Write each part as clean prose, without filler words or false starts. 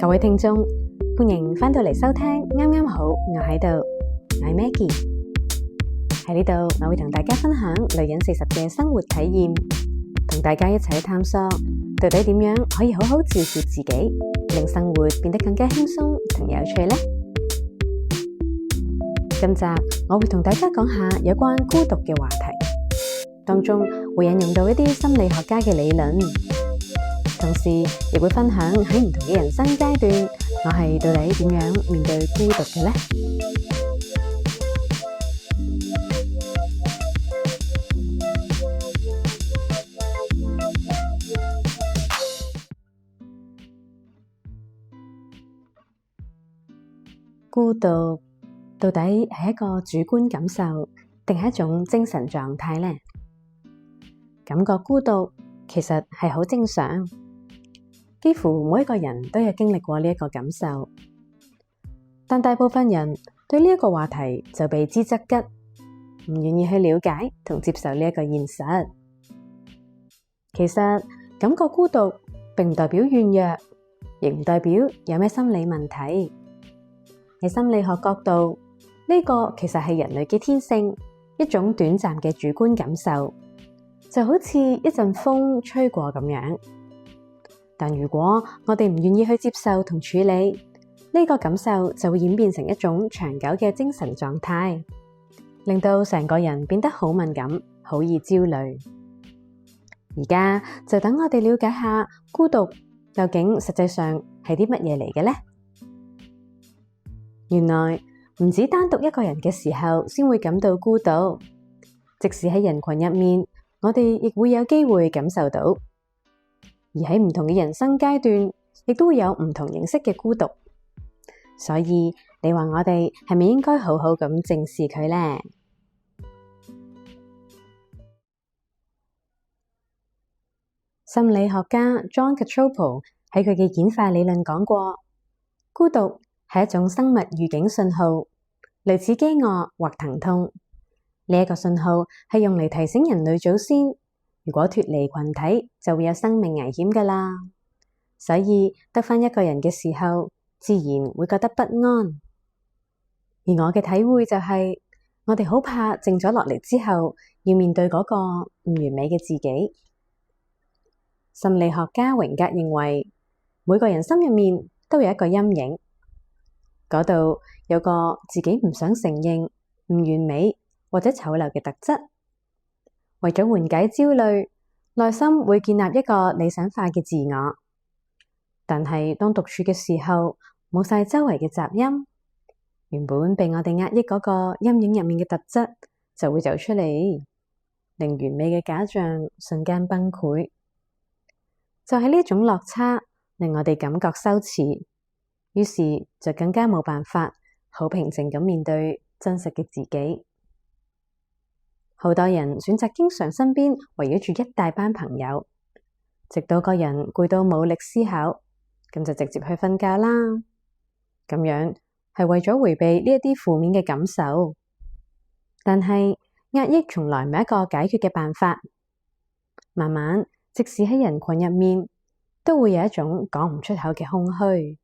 各位聽眾，歡迎返到嚟收聽，啱啱好，我喺度，我係 Maggie。喺呢度，我會同大家分享女人40嘅生活體驗，同大家一齊探索到底點樣可以好好照顧自己，令生活變得更加輕鬆同有趣呢？今集我會同大家講下有關孤獨嘅話題，當中會引用到一啲心理學家嘅理論，同時亦會分享喺唔同嘅人生階段，我係到底點樣面對孤獨嘅呢？孤獨到底係一個主觀感受，定係一種精神狀態呢？感覺孤獨其實係好正常，幾乎每一個人都有經歷過呢一個感受，但大部分人對呢一個話題就避之則吉，唔願意去了解同接受呢一個現實。其實感覺孤獨並唔代表軟弱，亦唔代表有咩心理問題。喺心理學角度，呢個其實係人類嘅天性，一種短暫嘅主觀感受，就好似一陣風吹過咁樣。但如果我哋唔願意去接受同處理，呢個感受就會演變成一種長久嘅精神狀態，令到成個人變得好敏感，好易焦慮。而家就等我哋了解下孤獨究竟實際上係啲乜嘢嚟嘅呢？原來唔止單獨一個人嘅時候先會感到孤獨，即使喺人群入面，我哋亦會有機會感受到。而喺唔同嘅人生階段，亦都會有唔同形式嘅孤獨。所以你話我哋係咪應該好好咁正視佢呢？心理學家 Jon Cacciopo 喺佢嘅演化理論講過，孤獨係一種生物預警信號，類似飢餓或疼痛。呢一個信號係用嚟提醒人類祖先，如果脫離群體就會有生命危險㗎喇。所以得返一個人嘅時候，自然會覺得不安。而我嘅體會就係，我哋好怕靜咗落嚟之後，要面對嗰個唔完美嘅自己。心理學家榮格認為，每個人心入面都有一個陰影，嗰度有個自己唔想承認、唔完美或者醜陋嘅特質。為咗緩解焦慮，內心會建立一個理想化嘅自我。但係當獨處嘅時候，冇晒周圍嘅雜音，原本被我哋壓抑嗰個陰影入面嘅特質就會走出嚟，令完美嘅假象瞬間崩潰。就係呢種落差，令我哋感覺羞恥，於是就更加冇辦法好平靜咁面對真實嘅自己。好多人選擇經常身邊圍繞住一大班朋友，直到個人攰到冇力思考，咁就直接去瞓覺啦。咁樣係為咗回避呢一啲負面嘅感受，但係壓抑從來唔係一個解決嘅辦法。慢慢，即使喺人群入面，都會有一種講唔出口嘅空虛。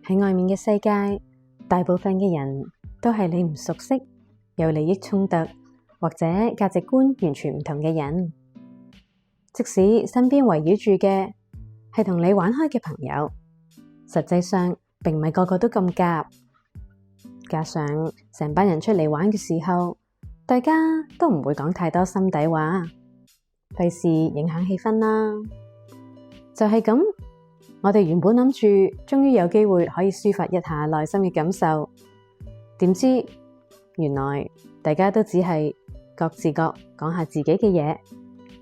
喺外面嘅世界，大部分嘅人都係你唔熟悉、有利益衝突或者價值觀完全唔同嘅人。即使身邊圍繞住嘅係同你玩開嘅朋友，實際上並唔係個個都咁夾。加上成班人出嚟玩嘅時候，大家都唔會講太多心底話，費事影響氣氛啦。就係咁，我哋原本諗住終於有機會可以抒發一下內心嘅感受，點知原來大家都只係各自各講下自己嘅嘢，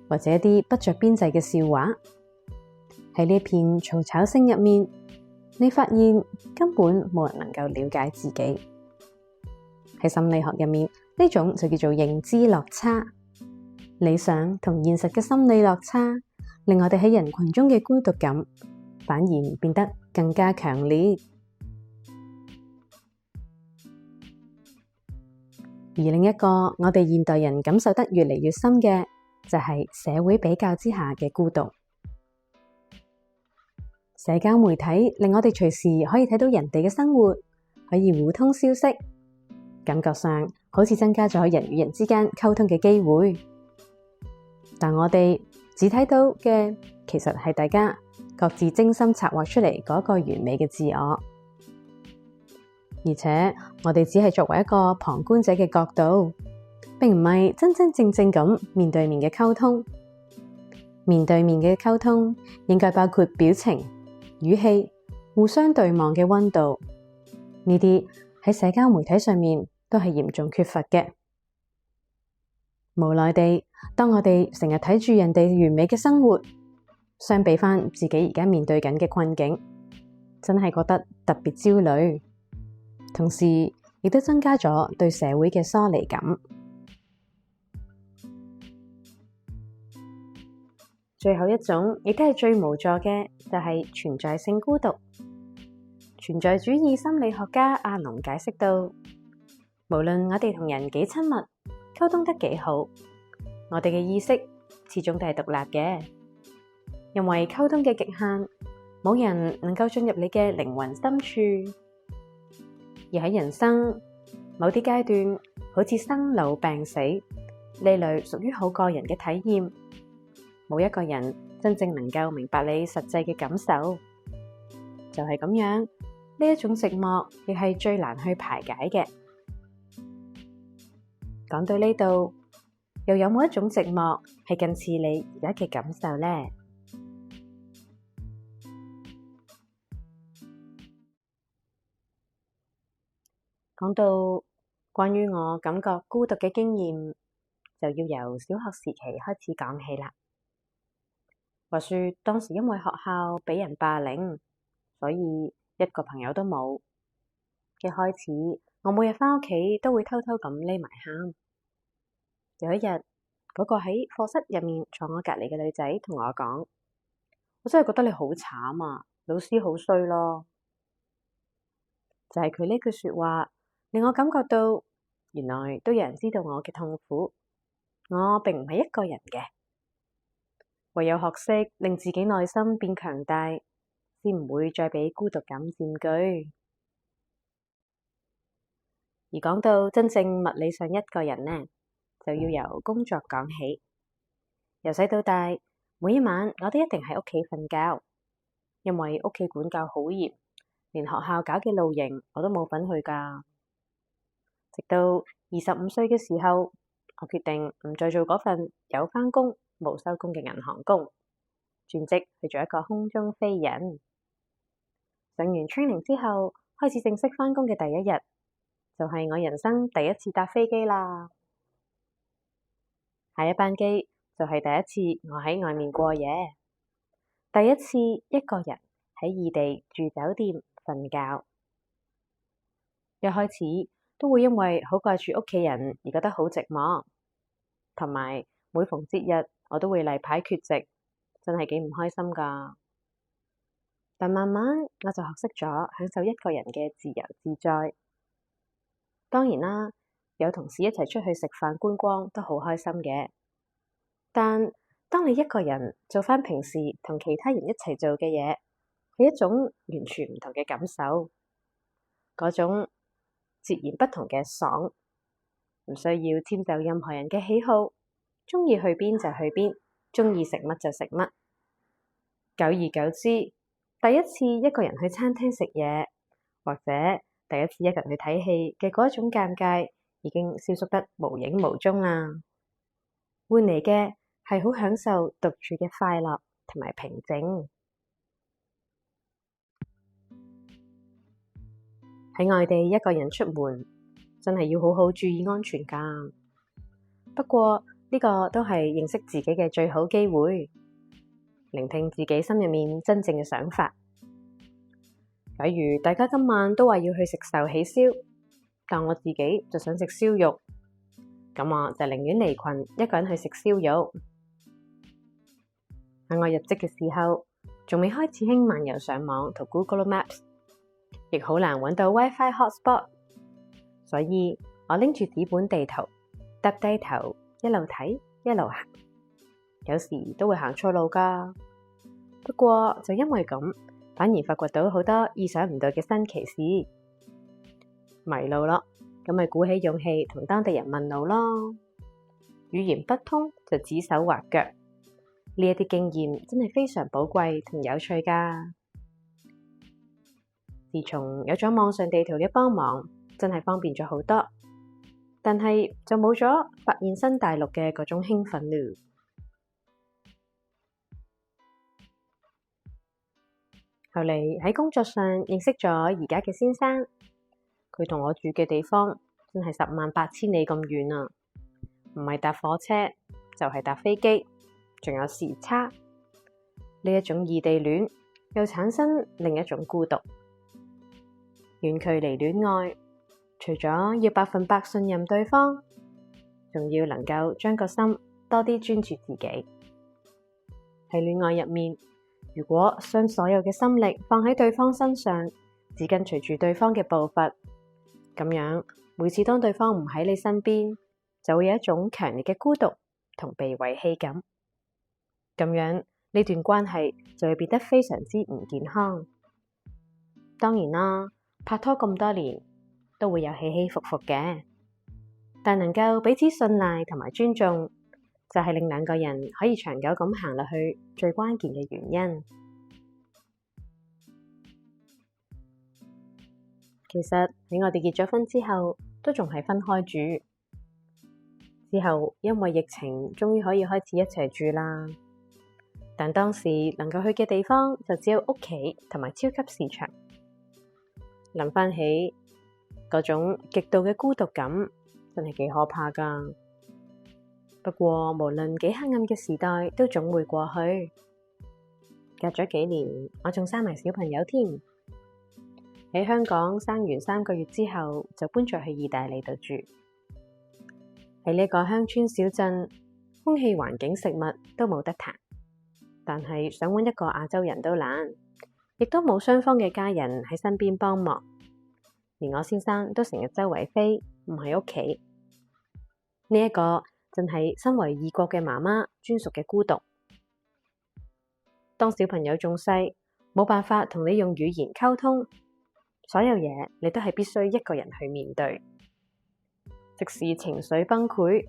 或者一啲不着邊際嘅笑話。喺呢片嘈吵聲入面，你發現根本冇人能夠了解自己。喺心理學入面，呢種就叫做認知落差。理想同現實嘅心理落差，令我哋喺人群中嘅孤獨感反而變得更加強烈。而另一個我哋現代人感受得越嚟越深嘅，就係社會比較之下嘅孤獨。社交媒體令我哋隨時可以睇到人哋嘅生活，可以互通消息，感覺上好似增加咗人與人之間溝通嘅機會。但我哋只睇到嘅其實係大家各自精心策劃出嚟嗰個完美嘅自我，而且我哋只係作為一個旁觀者嘅角度，並唔係真真正正咁面對面嘅溝通。面對面嘅溝通應該包括表情、語氣、互相對望嘅溫度，呢啲喺社交媒體上面都係嚴重缺乏嘅。無奈地，當我哋成日睇住人哋完美嘅生活，相比翻自己而家面對緊嘅困境，真係覺得特別焦慮，同時亦都增加咗對社會嘅疏離感。最後一種，亦都係最無助嘅，就係存在性孤獨。存在主義心理學家阿龍解釋到，無論我哋同人幾親密，溝通得幾好，我哋嘅意識始終都係獨立嘅，因為溝通嘅極限，冇人能夠進入你嘅靈魂深處。而喺人生某啲階段，好似生老病死呢類屬於好個人嘅體驗，冇一個人真正能夠明白你實際嘅感受。就係咁樣，呢一種寂寞亦係最難去排解嘅。講到呢度，又有冇一種寂寞係近似你而家嘅感受呢？講到關於我感覺孤獨嘅經驗，就要由小學時期開始講起啦。話說當時因為學校俾人霸凌，所以一個朋友都冇。一開始我每日返屋企都會偷偷咁匿埋喊。有一日，嗰個喺課室入面坐我隔籬嘅女仔同我講：我真係覺得你好慘啊，老師好衰咯。就係佢呢句說話，令我感覺到原來都有人知道我嘅痛苦，我並唔係一個人嘅。唯有學識令自己內心變強大，先唔會再俾孤獨感佔據。而講到真正物理上一個人呢，就要由工作講起。由細到大，每一晚我都一定喺屋企瞓覺，因為屋企管教好嚴，連學校搞嘅露營我都冇份去㗎。直到25歲嘅時候，我決定唔再做嗰份有返工冇收工嘅銀行工，轉職去做一個空中飛人。上完 training 之後，開始正式返工嘅第一日，就係我人生第一次搭飛機啦。下一班機就係第一次我喺外面過夜，第一次一個人喺異地住酒店瞓覺。一開始都會因為好掛住屋企人而覺得好寂寞，同埋每逢節日我都會例牌缺席，真係幾唔開心㗎。但慢慢我就學識咗享受一個人嘅自由自在。當然啦，有同事一齊出去食飯觀光都好開心嘅。但當你一個人做返平時同其他人一齊做嘅嘢，係一種完全唔同嘅感受。嗰種截然不同嘅爽，唔需要遷就任何人嘅喜好，鍾意去邊就去邊，鍾意食乜就食乜。久而久之，第一次一個人去餐廳食嘢，或者第一次一個人去睇戲嘅嗰種尷尬，已經消失得無影無蹤啦。換嚟嘅係好享受獨處嘅快樂同埋平靜。喺外地一個人出門，真係要好好注意安全㗎。不過呢個都係認識自己嘅最好機會，聆聽自己心入面真正嘅想法。假如大家今晚都話要去食壽喜燒，但我自己就想食燒肉，咁我就寧願離群一個人去食燒肉。喺我入職嘅時候，仲未開始興漫遊上網同 Google Maps， 亦好難揾到 WiFi hotspot， 所以我拎住紙本地圖，耷低頭一路睇一路行。有時都會行錯路㗎。不過就因為咁，反而發掘到好多意想唔到嘅新奇事。迷路咯，咁咪鼓起勇氣同當地人問路咯。語言不通就指手畫腳，呢一啲經驗真係非常寶貴同有趣㗎。自從有咗網上地圖嘅幫忙，真係方便咗好多，但係就冇咗發現新大陸嘅嗰種興奮了。後嚟喺工作上認識咗而家嘅先生，佢同我住嘅地方真係108000里咁遠啊！唔係搭火車就係搭飛機，仲有時差。呢一種異地戀又產生另一種孤獨。遠距離戀愛，除咗要100%信任對方，仲要能夠將個心多啲專注自己。喺戀愛入面，如果將所有嘅心力放喺對方身上，只跟隨住對方嘅步伐，咁樣每次當對方唔喺你身邊，就會有一種強烈嘅孤獨同被遺棄感。咁樣呢段關係就會變得非常之唔健康。當然啦，拍拖咁多年都會有起起伏伏嘅，但能夠彼此信賴同埋尊重，就係令兩個人可以長久咁行落去最關鍵嘅原因。其實喺我哋結咗婚之後，都仲係分開住。之後因為疫情，終於可以開始一齊住啦。但當時能夠去嘅地方就只有屋企同埋超級市場。諗翻起嗰種極度嘅孤獨感，真係幾可怕㗎。不過無論幾黑暗嘅時代，都總會過去。隔咗幾年，我仲生埋小朋友添。喺香港生完3個月之後，就搬咗去意大利度住。喺呢個鄉村小鎮，空氣、環境、食物都冇得彈，但係想搵一個亞洲人都難，亦都冇雙方嘅家人喺身邊幫忙，連我先生都成日周圍飛，唔喺屋企。呢一個真係身為異國嘅媽媽專屬嘅孤獨。當小朋友仲細，冇辦法同你用語言溝通，所有嘢你都係必須一個人去面對。即使情緒崩潰，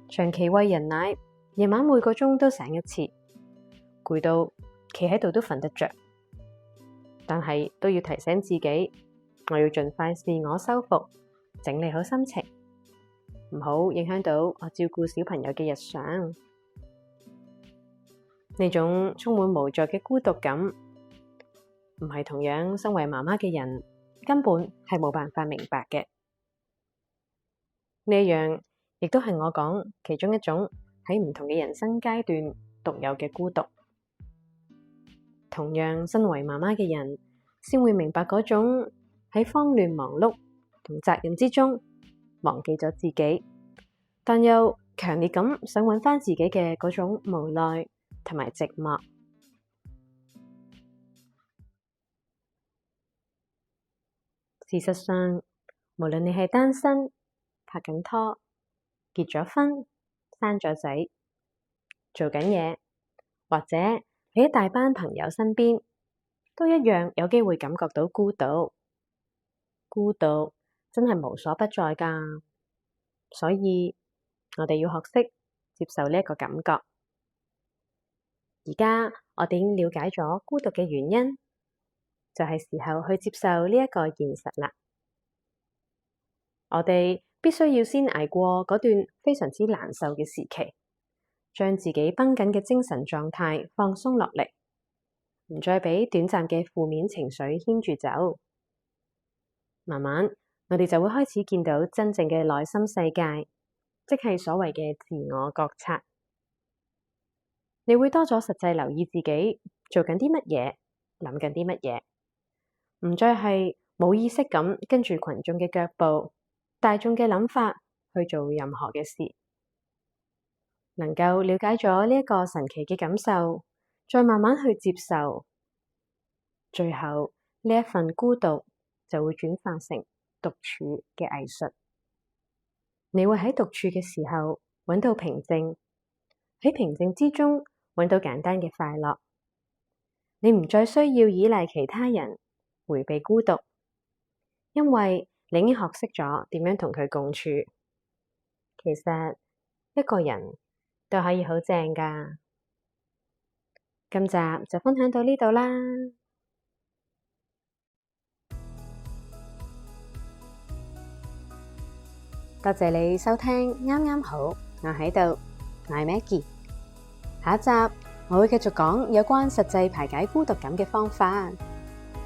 長期餵人奶，夜晚每個鐘都醒一次，攰到企喺度都瞓得着。但係都要提醒自己，我要盡快自我修復，整理好心情，唔好影響到我照顧小朋友嘅日常。呢種充滿無助嘅孤獨感，唔係同樣身為媽媽嘅人根本係冇辦法明白嘅。呢樣亦都係我講其中一種喺唔同嘅人生階段獨有嘅孤獨。同樣身為媽媽嘅人，先會明白嗰種喺慌亂忙碌同責任之中忘記咗自己，但又強烈咁想揾返自己嘅嗰種無奈同埋寂寞。事實上，無論你係單身、拍緊拖、結咗婚、生咗仔、做緊嘢，或者喺一大班朋友身邊，都一樣有機會感覺到孤獨。孤獨真係無所不在㗎，所以我哋要學識接受呢一個感覺。而家我哋已經了解咗孤獨嘅原因，就係時候去接受呢一個現實啦。我哋必須要先捱過嗰段非常之難受嘅時期，將自己繃緊嘅精神狀態放鬆落嚟，唔再俾短暫嘅負面情緒牽住走。慢慢，我哋就會開始見到真正嘅內心世界，即係所謂嘅自我覺察。你會多咗實際留意自己做緊啲乜嘢，諗緊啲乜嘢，唔再係冇意識咁跟住群眾嘅腳步、大眾嘅諗法去做任何嘅事。能夠了解咗呢一個神奇嘅感受，再慢慢去接受，最後呢一份孤獨就會轉化成獨處嘅藝術。你會喺獨處嘅時候揾到平靜，喺平靜之中揾到簡單嘅快樂。你唔再需要依賴其他人，迴避孤獨，因為你已經學識咗點樣同佢共處。其實一個人都可以好正㗎。今集就分享到呢度啦。多謝你收聽，啱啱好，我喺度，我係 Maggie。下一集我會繼續講有關實際排解孤獨感嘅方法，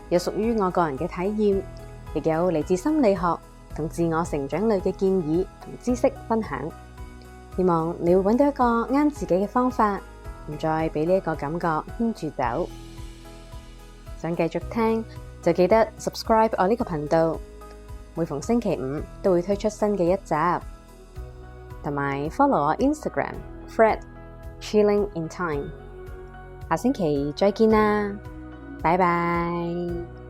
有屬於我個人嘅體驗，亦有嚟自心理學同自我成長類嘅建議同知識分享。希望你會揾到一個啱自己嘅方法，唔再俾呢一個感覺牽住走。想繼續聽就記得 subscribe 我呢個頻道。每逢星期五都會推出新嘅一集，同埋 follow 我 Instagram Fred Chilling in Time。下星期再見啦，拜拜。